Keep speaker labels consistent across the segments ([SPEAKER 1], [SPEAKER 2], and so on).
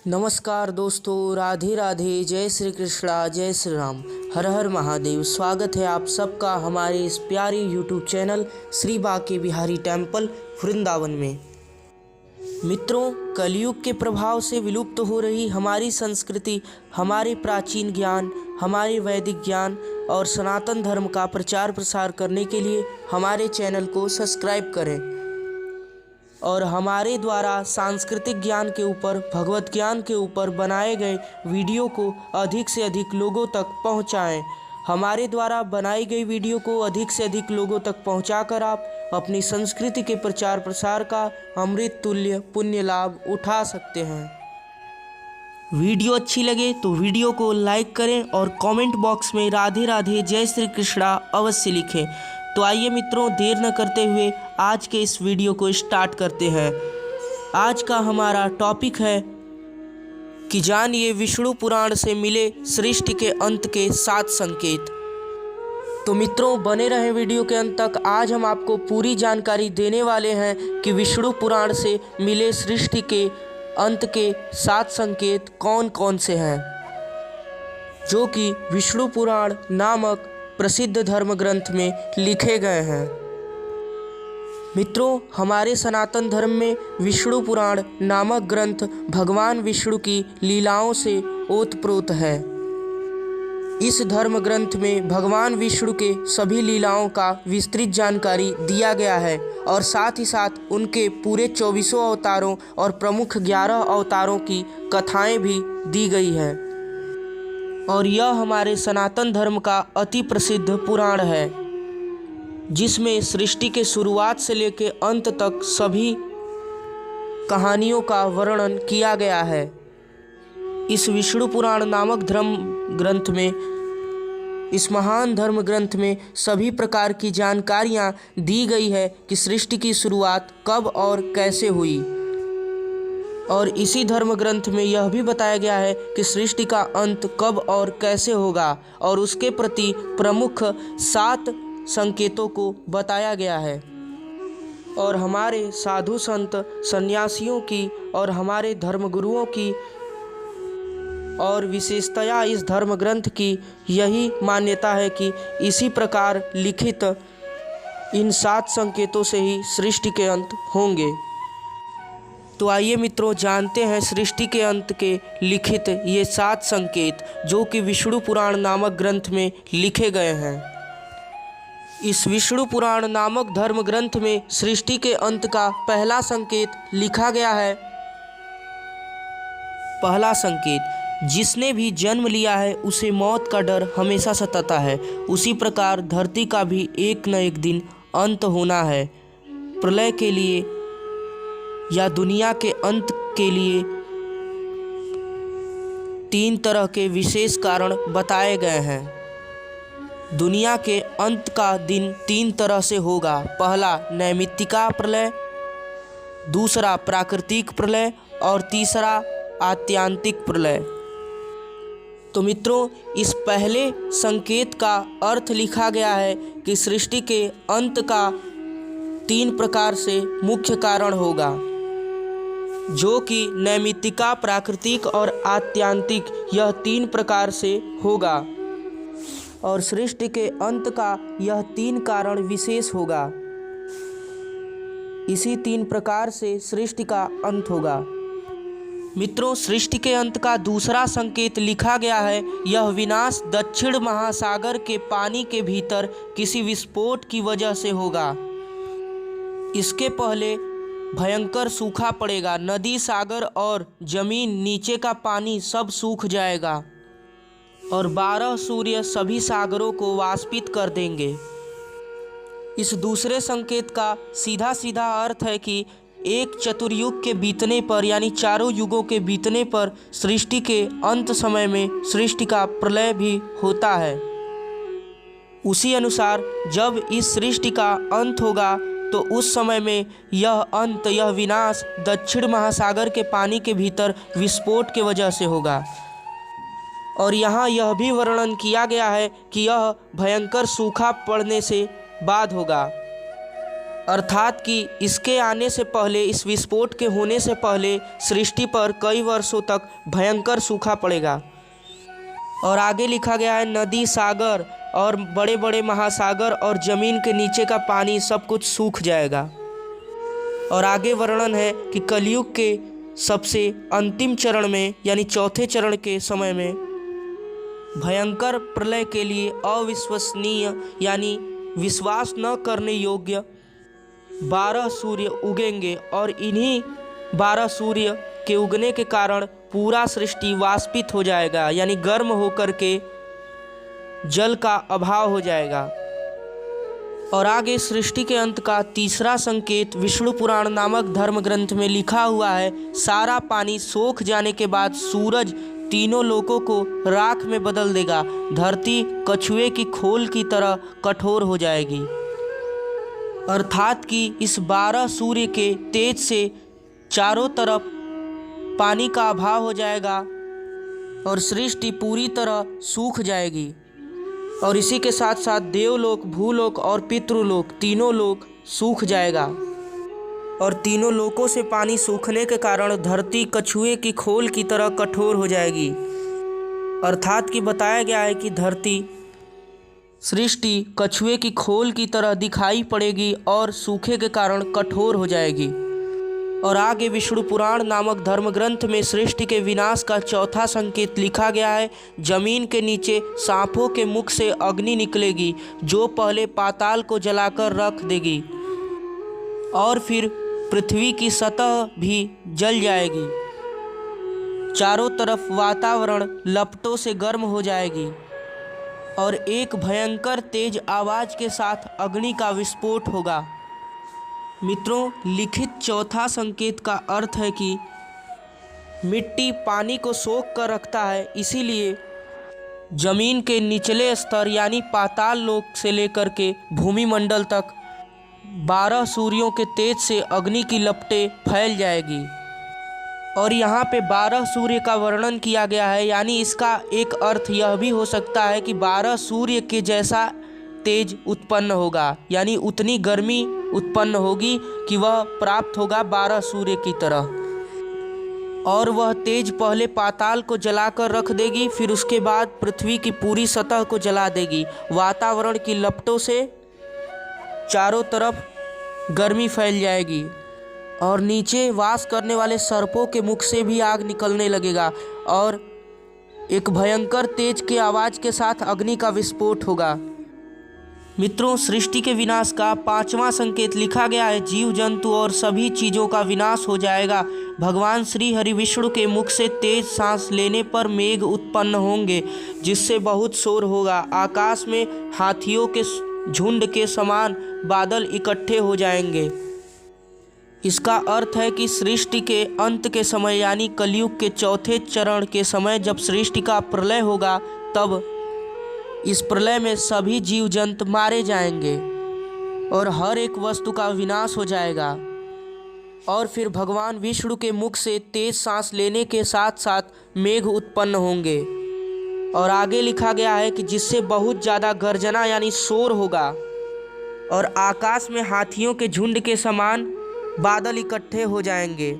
[SPEAKER 1] नमस्कार दोस्तों, राधे राधे, जय श्री कृष्णा, जय श्री राम, हर हर महादेव। स्वागत है आप सबका हमारे इस प्यारे YouTube channel Shri Banke Bihari temple Vrindavan में। मित्रों, कलयुग के प्रभाव से विलुप्त हो रही हमारी संस्कृति, हमारे प्राचीन ज्ञान, हमारे वैदिक ज्ञान और सनातन धर्म का प्रचार प्रसार करने के लिए हमारे चैनल को सब्सक्राइब करें और हमारे द्वारा सांस्कृतिक ज्ञान के ऊपर, भगवत ज्ञान के ऊपर बनाए गए वीडियो को अधिक से अधिक लोगों तक पहुंचाएं। हमारे द्वारा बनाई गई वीडियो को अधिक से अधिक लोगों तक पहुंचाकर आप अपनी संस्कृति के प्रचार प्रसार का अमृत तुल्य पुण्य लाभ उठा सकते हैं। वीडियो अच्छी लगे तो वीडियो को लाइक करें और कमेंट बॉक्स में राधे राधे, जय श्री कृष्णा अवश्य लिखें। तो आइए मित्रों, देर न करते हुए आज के इस वीडियो को स्टार्ट करते हैं। आज का हमारा टॉपिक है कि जानिए विष्णु पुराण से मिले सृष्टि के अंत के 7 संकेत। तो मित्रों, बने रहें वीडियो के अंत तक। आज हम आपको पूरी जानकारी देने वाले हैं कि विष्णु पुराण से मिले सृष्टि के अंत के 7 संकेत कौन कौन से हैं, जो कि विष्णु पुराण नामक प्रसिद्ध धर्म ग्रंथ में लिखे गए हैं। मित्रों, हमारे सनातन धर्म में विष्णु पुराण नामक ग्रंथ भगवान विष्णु की लीलाओं से ओतप्रोत है। इस धर्म ग्रंथ में भगवान विष्णु के सभी लीलाओं का विस्तृत जानकारी दिया गया है और साथ ही साथ उनके पूरे 24 अवतारों और प्रमुख 11 अवतारों की कथाएं भी दी गई है। और यह हमारे सनातन धर्म का अति प्रसिद्ध पुराण है, जिसमें सृष्टि के शुरुआत से लेकर अंत तक सभी कहानियों का वर्णन किया गया है। इस विष्णु पुराण नामक धर्म ग्रंथ में, इस महान धर्म ग्रंथ में सभी प्रकार की जानकारियाँ दी गई है कि सृष्टि की शुरुआत कब और कैसे हुई। और इसी धर्म ग्रंथ में यह भी बताया गया है कि सृष्टि का अंत कब और कैसे होगा और उसके प्रति प्रमुख 7 संकेतों को बताया गया है। और हमारे साधु संत सन्यासियों की और हमारे धर्मगुरुओं की और विशेषतया इस धर्म ग्रंथ की यही मान्यता है कि इसी प्रकार लिखित इन 7 संकेतों से ही सृष्टि के अंत होंगे। तो आइए मित्रों, जानते हैं सृष्टि के अंत के लिखित ये 7 संकेत, जो कि विष्णु पुराण नामक ग्रंथ में लिखे गए हैं। इस विष्णु पुराण नामक धर्म ग्रंथ में सृष्टि के अंत का पहला संकेत लिखा गया है। पहला संकेत, जिसने भी जन्म लिया है उसे मौत का डर हमेशा सताता है। उसी प्रकार धरती का भी एक न एक दिन अंत होना है। प्रलय के लिए या दुनिया के अंत के लिए 3 तरह के विशेष कारण बताए गए हैं। दुनिया के अंत का दिन 3 तरह से होगा। पहला नैमित्तिका प्रलय, दूसरा प्राकृतिक प्रलय और तीसरा आत्यांतिक प्रलय। तो मित्रों, इस पहले संकेत का अर्थ लिखा गया है कि सृष्टि के अंत का 3 प्रकार से मुख्य कारण होगा, जो कि नैमित्तिका, प्राकृतिक और आत्यांतिक, यह 3 प्रकार से होगा। और सृष्टि के अंत का यह 3 कारण विशेष होगा। इसी 3 प्रकार से सृष्टि का अंत होगा। मित्रों, सृष्टि के अंत का दूसरा संकेत लिखा गया है। यह विनाश दक्षिण महासागर के पानी के भीतर किसी विस्फोट की वजह से होगा। इसके पहले भयंकर सूखा पड़ेगा। नदी, सागर और जमीन, नीचे का पानी सब सूख जाएगा और 12 सूर्य सभी सागरों को वाष्पित कर देंगे। इस दूसरे संकेत का सीधा सीधा अर्थ है कि एक चतुर्युग के बीतने पर, यानी 4 युगों के बीतने पर सृष्टि के अंत समय में सृष्टि का प्रलय भी होता है। उसी अनुसार जब इस सृष्टि का अंत होगा तो उस समय में यह अंत, यह विनाश दक्षिण महासागर के पानी के भीतर विस्फोट के वजह से होगा। और यहाँ यह भी वर्णन किया गया है कि यह भयंकर सूखा पड़ने से बाद होगा। अर्थात कि इसके आने से पहले, इस विस्फोट के होने से पहले सृष्टि पर कई वर्षों तक भयंकर सूखा पड़ेगा। और आगे लिखा गया है नदी, सागर और बड़े बड़े महासागर और ज़मीन के नीचे का पानी सब कुछ सूख जाएगा। और आगे वर्णन है कि कलयुग के सबसे अंतिम चरण में यानी चौथे चरण के समय में भयंकर प्रलय के लिए अविश्वसनीय यानी विश्वास न करने योग्य 12 सूर्य उगेंगे और इन्हीं 12 सूर्य के उगने के कारण पूरा सृष्टि वाष्पित हो जाएगा यानी गर्म होकर के जल का अभाव हो जाएगा। और आगे सृष्टि के अंत का तीसरा संकेत विष्णु पुराण नामक धर्म ग्रंथ में लिखा हुआ है। सारा पानी सोख जाने के बाद सूरज तीनों लोकों को राख में बदल देगा। धरती कछुए की खोल की तरह कठोर हो जाएगी। अर्थात कि इस 12 सूर्य के तेज से चारों तरफ पानी का अभाव हो जाएगा और सृष्टि पूरी तरह सूख जाएगी। और इसी के साथ साथ देवलोक, भूलोक और पितृलोक तीनों लोक सूख जाएगा। और तीनों लोकों से पानी सूखने के कारण धरती कछुए की खोल की तरह कठोर हो जाएगी। अर्थात कि बताया गया है कि धरती, सृष्टि कछुए की खोल की तरह दिखाई पड़ेगी और सूखे के कारण कठोर हो जाएगी। और आगे विष्णु पुराण नामक धर्म ग्रंथ में सृष्टि के विनाश का चौथा संकेत लिखा गया है। जमीन के नीचे सांपों के मुख से अग्नि निकलेगी जो पहले पाताल को जलाकर रख देगी और फिर पृथ्वी की सतह भी जल जाएगी। चारों तरफ वातावरण लपटों से गर्म हो जाएगी और एक भयंकर तेज आवाज के साथ अग्नि का विस्फोट होगा। मित्रों, लिखित चौथा संकेत का अर्थ है कि मिट्टी पानी को सोख कर रखता है, इसीलिए जमीन के निचले स्तर यानी पाताल लोक से लेकर के भूमि मंडल तक 12 सूर्यों के तेज से अग्नि की लपटें फैल जाएगी। और यहाँ पे 12 सूर्य का वर्णन किया गया है, यानी इसका एक अर्थ यह भी हो सकता है कि 12 सूर्य के जैसा तेज उत्पन्न होगा, यानी उतनी गर्मी उत्पन्न होगी कि वह प्राप्त होगा 12 सूर्य की तरह। और वह तेज पहले पाताल को जलाकर रख देगी, फिर उसके बाद पृथ्वी की पूरी सतह को जला देगी। वातावरण की लपटों से चारों तरफ गर्मी फैल जाएगी और नीचे वास करने वाले सर्पों के मुख से भी आग निकलने लगेगा और एक भयंकर तेज के आवाज़ के साथ अग्नि का विस्फोट होगा। मित्रों, सृष्टि के विनाश का 5वां संकेत लिखा गया है। जीव जंतु और सभी चीज़ों का विनाश हो जाएगा। भगवान श्री हरि विष्णु के मुख से तेज सांस लेने पर मेघ उत्पन्न होंगे जिससे बहुत शोर होगा। आकाश में हाथियों के झुंड के समान बादल इकट्ठे हो जाएंगे। इसका अर्थ है कि सृष्टि के अंत के समय यानी कलयुग के चौथे चरण के समय जब सृष्टि का प्रलय होगा, तब इस प्रलय में सभी जीव जंतु मारे जाएंगे और हर एक वस्तु का विनाश हो जाएगा। और फिर भगवान विष्णु के मुख से तेज सांस लेने के साथ साथ मेघ उत्पन्न होंगे। और आगे लिखा गया है कि जिससे बहुत ज़्यादा गर्जना यानी शोर होगा और आकाश में हाथियों के झुंड के समान बादल इकट्ठे हो जाएंगे।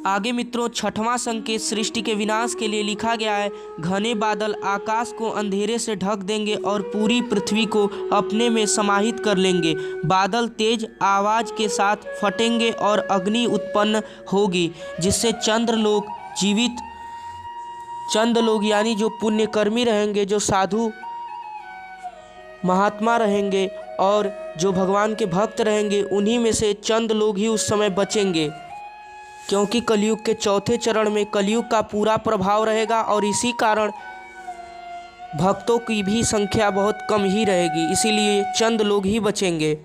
[SPEAKER 1] आगे मित्रों, 6वां संकेत सृष्टि के विनाश के लिए लिखा गया है। घने बादल आकाश को अंधेरे से ढक देंगे और पूरी पृथ्वी को अपने में समाहित कर लेंगे। बादल तेज आवाज के साथ फटेंगे और अग्नि उत्पन्न होगी जिससे चंद लोग यानी जो पुण्यकर्मी रहेंगे, जो साधु महात्मा रहेंगे और जो भगवान के भक्त रहेंगे, उन्हीं में से चंद लोग ही उस समय बचेंगे, क्योंकि कलयुग के चौथे चरण में कलयुग का पूरा प्रभाव रहेगा और इसी कारण भक्तों की भी संख्या बहुत कम ही रहेगी, इसीलिए चंद लोग ही बचेंगे।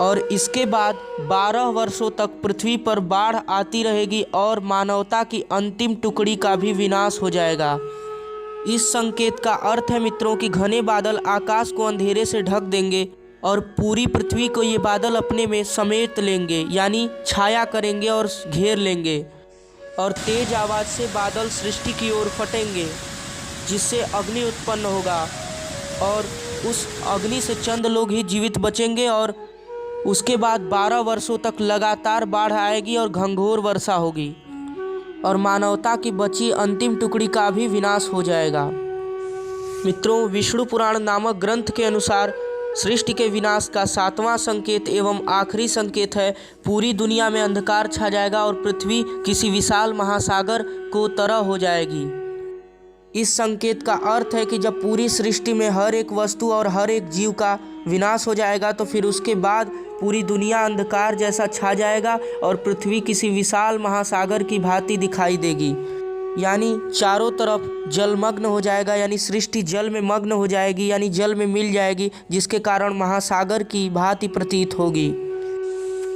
[SPEAKER 1] और इसके बाद 12 वर्षों तक पृथ्वी पर बाढ़ आती रहेगी और मानवता की अंतिम टुकड़ी का भी विनाश हो जाएगा। इस संकेत का अर्थ है मित्रों कि घने बादल आकाश को अंधेरे से ढक देंगे और पूरी पृथ्वी को ये बादल अपने में समेट लेंगे, यानी छाया करेंगे और घेर लेंगे। और तेज आवाज़ से बादल सृष्टि की ओर फटेंगे जिससे अग्नि उत्पन्न होगा और उस अग्नि से चंद लोग ही जीवित बचेंगे और उसके बाद 12 वर्षों तक लगातार बाढ़ आएगी और घंघोर वर्षा होगी और मानवता की बची अंतिम टुकड़ी का भी विनाश हो जाएगा। मित्रों, विष्णु पुराण नामक ग्रंथ के अनुसार सृष्टि के विनाश का 7वां संकेत एवं आखिरी संकेत है पूरी दुनिया में अंधकार छा जाएगा और पृथ्वी किसी विशाल महासागर को तरह हो जाएगी। इस संकेत का अर्थ है कि जब पूरी सृष्टि में हर एक वस्तु और हर एक जीव का विनाश हो जाएगा तो फिर उसके बाद पूरी दुनिया अंधकार जैसा छा जाएगा और पृथ्वी किसी विशाल महासागर की भांति दिखाई देगी, यानी चारों तरफ जलमग्न हो जाएगा, यानी सृष्टि जल में मग्न हो जाएगी, यानी जल में मिल जाएगी, जिसके कारण महासागर की भांति प्रतीत होगी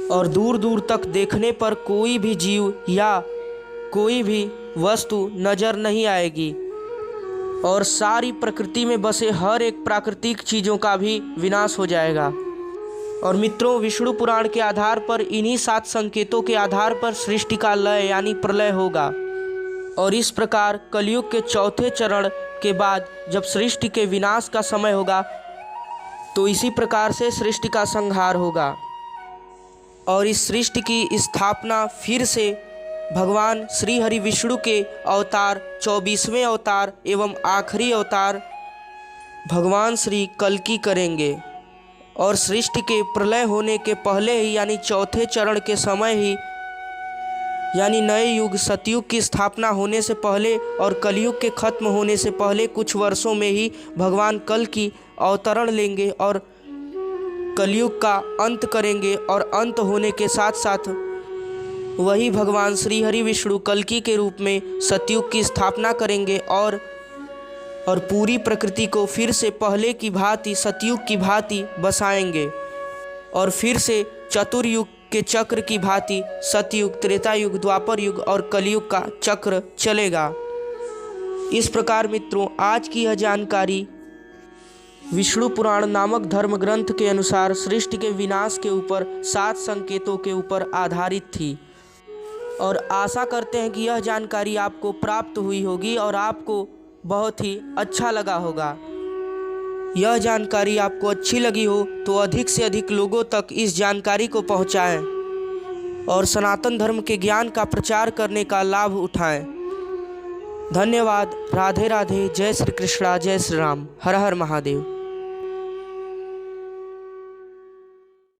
[SPEAKER 1] और दूर दूर तक देखने पर कोई भी जीव या कोई भी वस्तु नजर नहीं आएगी और सारी प्रकृति में बसे हर एक प्राकृतिक चीज़ों का भी विनाश हो जाएगा। और मित्रों, विष्णु पुराण के आधार पर इन्हीं 7 संकेतों के आधार पर सृष्टि का लय यानी प्रलय होगा और इस प्रकार कलयुग के चौथे चरण के बाद जब सृष्टि के विनाश का समय होगा तो इसी प्रकार से सृष्टि का संहार होगा और इस सृष्टि की स्थापना फिर से भगवान श्री हरि विष्णु के अवतार 24वें अवतार एवं आखिरी अवतार भगवान श्री कल्कि करेंगे और सृष्टि के प्रलय होने के पहले ही यानी चौथे चरण के समय ही यानी नए युग सतयुग की स्थापना होने से पहले और कलयुग के खत्म होने से पहले कुछ वर्षों में ही भगवान कल्कि अवतरण लेंगे और कलयुग का अंत करेंगे और अंत होने के साथ साथ वही भगवान श्री हरि विष्णु कल्कि के रूप में सतयुग की स्थापना करेंगे और पूरी प्रकृति को फिर से पहले की भांति सतयुग की भांति बसाएंगे और फिर से चतुर्युग के चक्र की भांति सतयुग, त्रेता युग, द्वापर युग और कलयुग का चक्र चलेगा। इस प्रकार मित्रों, आज की यह जानकारी विष्णु पुराण नामक धर्म ग्रंथ के अनुसार सृष्टि के विनाश के ऊपर 7 संकेतों के ऊपर आधारित थी और आशा करते हैं कि यह जानकारी आपको प्राप्त हुई होगी और आपको बहुत ही अच्छा लगा होगा। यह जानकारी आपको अच्छी लगी हो तो अधिक से अधिक लोगों तक इस जानकारी को पहुंचाएं और सनातन धर्म के ज्ञान का प्रचार करने का लाभ उठाएं। धन्यवाद। राधे राधे। जय श्री कृष्णा, जय श्री राम। हर हर महादेव।